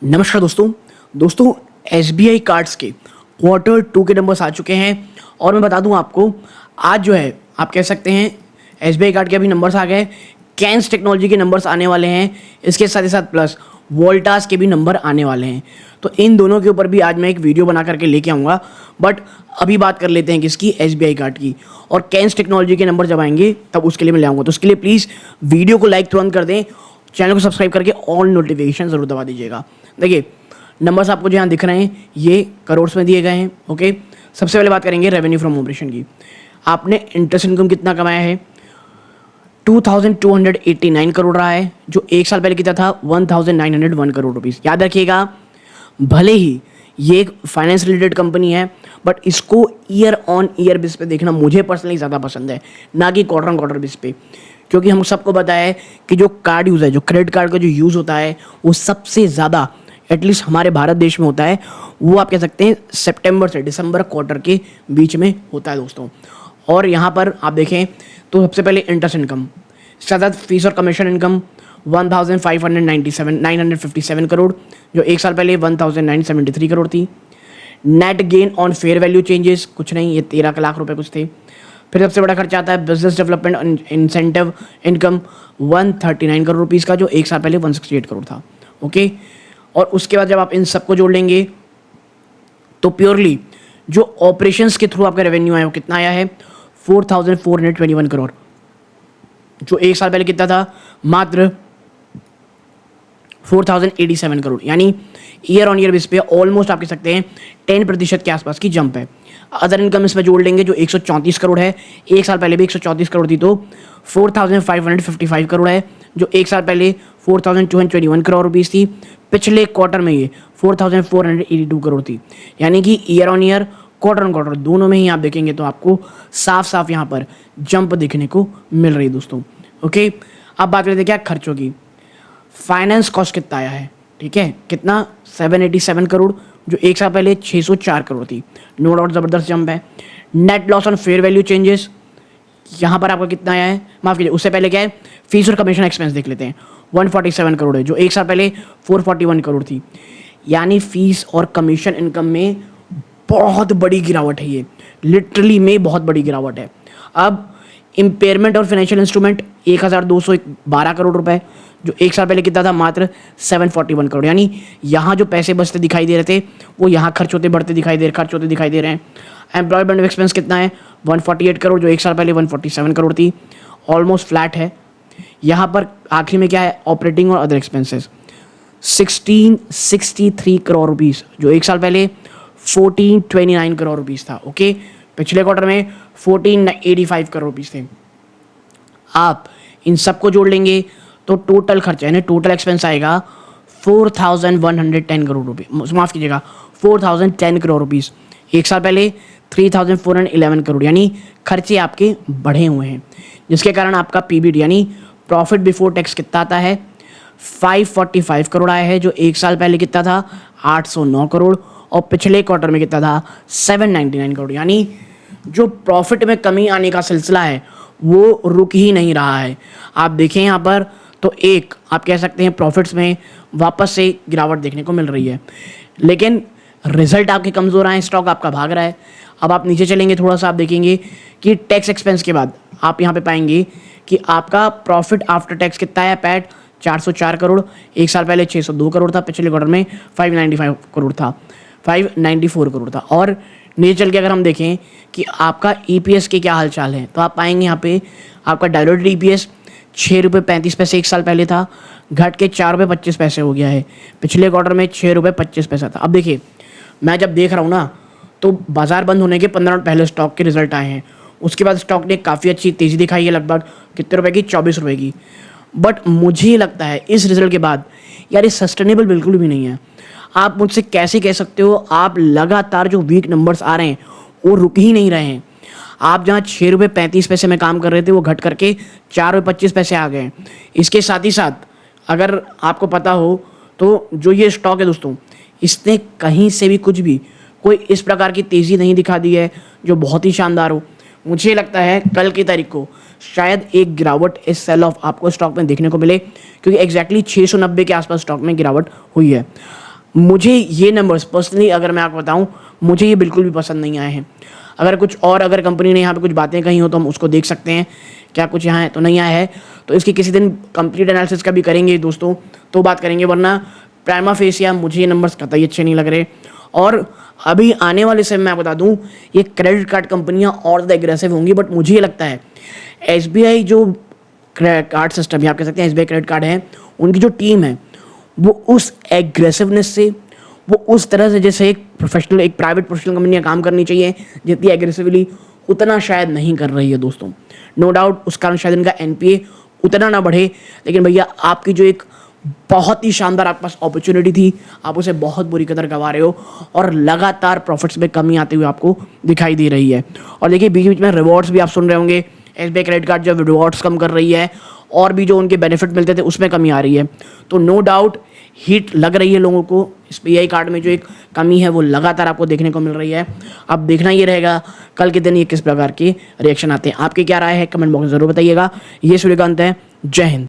नमस्कार दोस्तों SBI cards के Q2 के नंबर्स आ चुके हैं और मैं बता दूं आपको आज जो है आप कह सकते हैं एसबीआई कार्ड के अभी नंबर्स आ गए। कैंस टेक्नोलॉजी के नंबर्स आने वाले हैं, इसके साथ ही साथ प्लस वोल्टास के भी नंबर आने वाले हैं। तो इन दोनों के ऊपर भी आज मैं एक वीडियो बना करके लेके आऊँगा। बट अभी बात कर लेते हैं किसकी, एसबीआई कार्ड की। और कैंस टेक्नोलॉजी के नंबर जब आएंगे तब उसके लिए मैं ले आऊँगा। तो उसके लिए प्लीज़ वीडियो को लाइक तुरंत कर दें, चैनल को सब्सक्राइब करके ऑल नोटिफिकेशन ज़रूर दबा दीजिएगा। देखिए नंबर्स आपको जहाँ दिख रहे हैं ये करोड़्स में दिए गए हैं। ओके, सबसे पहले बात करेंगे रेवेन्यू फ्रॉम ऑपरेशन की। आपने इंटरेस्ट इनकम कितना कमाया है? 2289 करोड़ रहा है, जो एक साल पहले कितना था 1901 करोड़ रुपीज़। याद रखिएगा, भले ही ये एक फाइनेंस रिलेटेड कंपनी है बट इसको ईयर ऑन ईयर बेस पे देखना मुझे पर्सनली ज़्यादा पसंद है, ना कि क्वार्टर ऑन क्वार्टर बेस पे। क्योंकि हम सबको पता है कि जो कार्ड यूज़ है, जो क्रेडिट कार्ड का जो यूज़ होता है वो सबसे ज़्यादा एटलीस्ट हमारे भारत देश में होता है, वो आप कह सकते हैं सितंबर से दिसंबर क्वार्टर के बीच में होता है दोस्तों। और यहाँ पर आप देखें तो सबसे पहले इंटरेस्ट इनकम, साथ फीस और कमीशन इनकम 957 करोड़, जो एक साल पहले 1973 करोड़ थी। Net gain on fair value changes कुछ नहीं, ये 13 लाख रुपए कुछ थे। फिर सबसे बड़ा खर्चा आता है business development incentive income 139 crore rupees का, जो एक साल पहले 168 करोड़ था। ओके, और उसके बाद जब आप इन सबको जोड़ लेंगे तो प्योरली जो ऑपरेशंस के थ्रू आपका रेवेन्यू आया वो कितना आया है 4421 करोड़, जो एक साल पहले कितना था मात्र 4087 करोड़। यानी ईयर ऑन ईयर बेस पे ऑलमोस्ट आप कह सकते हैं 10% के आसपास की जंप है। अदर इनकम इसमें जोड़ लेंगे जो 134 करोड़ है, एक साल पहले भी 134 करोड़ थी, तो 4555 करोड़ है, जो एक साल पहले 4221 करोड़ रुपीज़ थी। पिछले क्वार्टर में ये 4482 करोड़ थी। यानी कि year on year quarter on quarter दोनों में ही आप देखेंगे तो आपको साफ साफ यहाँ पर जंप देखने को मिल रही है दोस्तों। ओके, अब बात करते हैं क्या खर्चों की। फाइनेंस कॉस्ट कितना आया है, ठीक है, कितना 787 करोड़, जो एक साल पहले 604 करोड़ थी। नो डाउट ज़बरदस्त जंप है। Net loss on fair value changes, यहाँ पर आपका कितना आया है, माफ़ कीजिए उससे पहले क्या है, फीस और कमीशन एक्सपेंस देख लेते हैं। 147 करोड़ है, जो एक साल पहले 441 करोड़ थी। यानी फीस और कमीशन इनकम में बहुत बड़ी गिरावट है, ये लिटरली में बहुत बड़ी गिरावट है। अब इम्पेयरमेंट और फाइनेंशियल इंस्ट्रूमेंट 1212 करोड़ रुपए, जो एक साल पहले कितना था मात्र 741 करोड़। यानी यहाँ जो पैसे बचते दिखाई दे रहे थे वो यहाँ खर्च होते दिखाई दे रहे हैं। एम्प्लॉयमेंट एक्सपेंस कितना है 148 करोड़, जो एक साल पहले 147 करोड़ थी, ऑलमोस्ट फ्लैट है। यहाँ पर आखिरी में क्या है, ऑपरेटिंग और अदर एक्सपेंसेस 1663 करोड़ रुपीज़, जो एक साल पहले 1429 करोड़ रुपीज़ था। ओके, पिछले क्वार्टर में 1485 करोड़ रुपीज़ थे। आप इन सबको जोड़ लेंगे तो टोटल खर्चा यानी टोटल एक्सपेंस आएगा 4110 करोड़ रुपये, माफ़ कीजिएगा 4010 करोड़ रुपीज़। एक साल पहले 3411 करोड़। यानी खर्चे आपके बढ़े हुए हैं, जिसके कारण आपका पीबीटी यानी प्रॉफिट बिफोर टैक्स कितना आता है 545 करोड़ आया है, जो एक साल पहले कितना था 809 करोड़, और पिछले क्वार्टर में कितना था 799 करोड़। यानी जो प्रॉफिट में कमी आने का सिलसिला है वो रुक ही नहीं रहा है। आप देखें यहाँ पर तो एक आप कह सकते हैं प्रॉफिट्स में वापस से गिरावट देखने को मिल रही है, लेकिन रिजल्ट आपके कमज़ोर आए, स्टॉक आपका भाग रहा है। अब आप नीचे चलेंगे थोड़ा सा, आप देखेंगे कि टैक्स एक्सपेंस के बाद आप यहाँ पे पाएंगे कि आपका प्रॉफिट आफ्टर टैक्स कितना है, पैट 404 करोड़, एक साल पहले 602 करोड़ था, पिछले क्वार्टर में 594 करोड़ था। और नीचे चल के अगर हम देखें कि आपका ईपीएस के क्या हालचाल है, तो आप पाएंगे यहाँ पे आपका डायलूटेड ईपीएस 6.35 एक साल पहले था, घट के 4.25 हो गया है। पिछले क्वार्टर में 6.25 था। अब देखिए मैं जब देख रहा हूँ ना तो बाजार बंद होने के 15 मिनट पहले स्टॉक के रिजल्ट आए हैं, उसके बाद स्टॉक ने काफ़ी अच्छी तेज़ी दिखाई है, लगभग कितने रुपए की 24 रुपये की। बट मुझे लगता है इस रिजल्ट के बाद यार ये सस्टेनेबल बिल्कुल भी नहीं है। आप मुझसे कैसे कह सकते हो, आप लगातार जो वीक नंबर्स आ रहे हैं वो रुक ही नहीं रहे हैं। आप जहाँ 6.35 में काम कर रहे थे वो घट करके 4.25 आ गए हैं। इसके साथ ही साथ अगर आपको पता हो तो जो ये स्टॉक है दोस्तों, इसने कहीं से भी कुछ भी कोई इस प्रकार की तेज़ी नहीं दिखा दी है जो बहुत ही शानदार हो। मुझे लगता है कल की तारीख को शायद एक गिरावट, इस सेल ऑफ आपको स्टॉक में देखने को मिले, क्योंकि एग्जैक्टली 690 के आसपास स्टॉक में गिरावट हुई है। मुझे ये नंबर्स पर्सनली अगर मैं आपको बताऊं, मुझे ये बिल्कुल भी पसंद नहीं आए हैं। अगर कुछ और अगर कंपनी ने यहाँ पे कुछ बातें कही हो तो हम उसको देख सकते हैं, क्या कुछ यहाँ है तो नहीं आया है, तो इसकी किसी दिन कंप्लीट एनालिसिस का भी करेंगे दोस्तों, तो बात करेंगे। वरना प्राइमा फेसिया मुझे ये नंबर्स कतई अच्छे नहीं लग रहे। और अभी आने वाले समय में मैं बता दूं, ये क्रेडिट कार्ड कंपनियां और ज़्यादा एग्रेसिव होंगी, बट मुझे ये लगता है एसबीआई जो कार्ड सिस्टम या आप कह सकते हैं एसबीआई क्रेडिट कार्ड है, उनकी जो टीम है वो उस एग्रेसिवनेस से, वो उस तरह से जैसे एक प्रोफेशनल, एक प्राइवेट प्रोफेशनल कंपनियां काम करनी चाहिए जितनी एग्रेसिवली, उतना शायद नहीं कर रही है दोस्तों। नो डाउट उस कारण शायद इनका एनपीए उतना ना बढ़े, लेकिन भैया आपकी जो एक बहुत ही शानदार आपके पास अपॉर्चुनिटी थी, आप उसे बहुत बुरी कदर गंवा रहे हो और लगातार प्रॉफिट्स में कमी आती हुई आपको दिखाई दे रही है। और देखिए बीच बीच में रिवॉर्ड्स भी आप सुन रहे होंगे, एसबीआई क्रेडिट कार्ड जो रिवॉर्ड्स कम कर रही है और भी जो उनके बेनिफिट मिलते थे उसमें कमी आ रही है। तो नो डाउट हीट लग रही है लोगों को, एसबीआई कार्ड में जो एक कमी है वो लगातार आपको देखने को मिल रही है। अब देखना ये रहेगा कल के दिन ये किस प्रकार के रिएक्शन आते हैं। आपकी क्या राय है कमेंट बॉक्स में ज़रूर बताइएगा। ये सूर्यकांत है, जय हिंद।